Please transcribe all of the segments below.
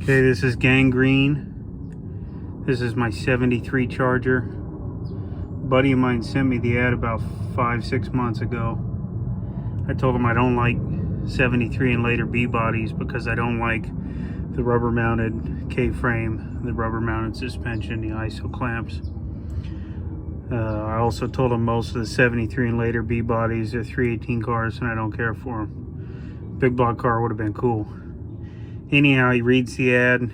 Okay, this is gangrene. This is my 73 Charger. A buddy of mine sent me the ad about 5-6 months ago. I told him I don't like 73 and later B bodies because I don't like the rubber mounted K-frame, the rubber mounted suspension, the ISO clamps. I also told him most of the 73 and later B bodies are 318 cars and I don't care for them. Big block car would have been cool. Anyhow, he reads the ad,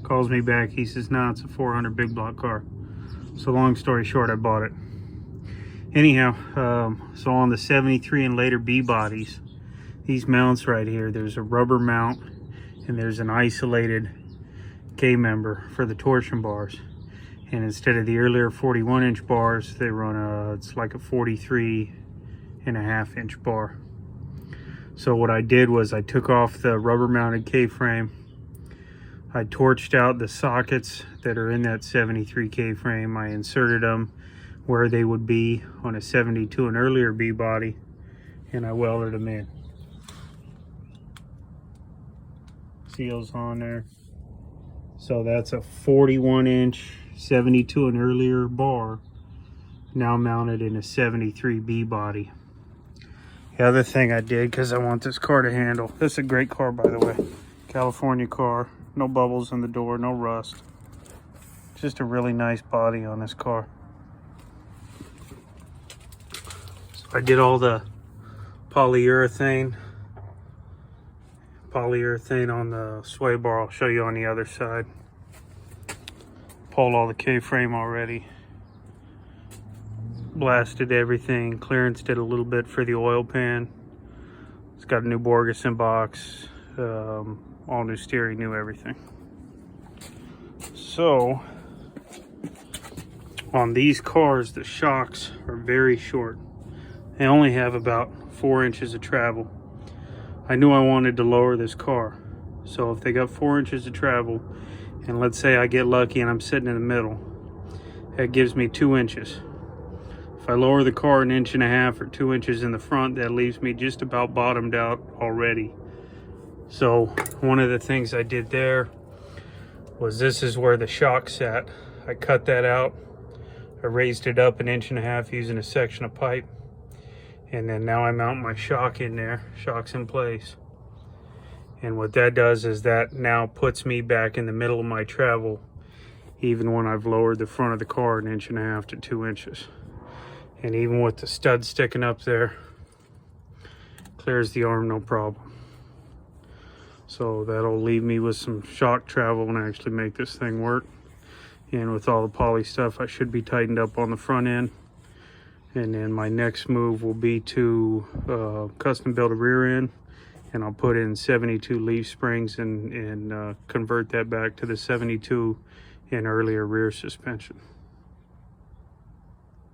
calls me back. He says, no, it's a 400 big block car. So long story short, I bought it. Anyhow, so on the 73 and later B bodies, these mounts right here, there's a rubber mount and there's an isolated K member for the torsion bars. And instead of the earlier 41-inch bars, they run it's like a 43.5-inch bar. So what I did was I took off the rubber mounted K-frame. I torched out the sockets that are in that 73 K-frame. I inserted them where they would be on a 72 and earlier B body, and I welded them in. Seals on there. So that's a 41-inch 72 and earlier bar now mounted in a 73 B body. The other thing I did, because I want this car to handle, this is a great car by the way, California car, no bubbles in the door, no rust, just a really nice body on this car. So I did all the polyurethane on the sway bar. I'll show you on the other side. Pulled all the K-frame already, blasted everything, clearanced it a little bit for the oil pan. It's got a new Borgeson box, all new steering, new everything. So on these cars, the shocks are very short. They only have about 4 inches of travel. I knew I wanted to lower this car, so if they got 4 inches of travel, and let's say I get lucky and I'm sitting in the middle, that gives me 2 inches. If I lower the car 1.5 inches or 2 inches in the front, that leaves me just about bottomed out already. So one of the things I did there was, this is where the shock sat. I cut that out. I raised it up 1.5 inches using a section of pipe. And then now I mount my shock in there, shock's in place. And what that does is that now puts me back in the middle of my travel, even when I've lowered the front of the car 1.5 inches to 2 inches. And even with the stud sticking up there, clears the arm no problem. So that'll leave me with some shock travel and actually make this thing work. And with all the poly stuff, I should be tightened up on the front end. And then my next move will be to custom build a rear end, and I'll put in 72 leaf springs and convert that back to the 72 and earlier rear suspension.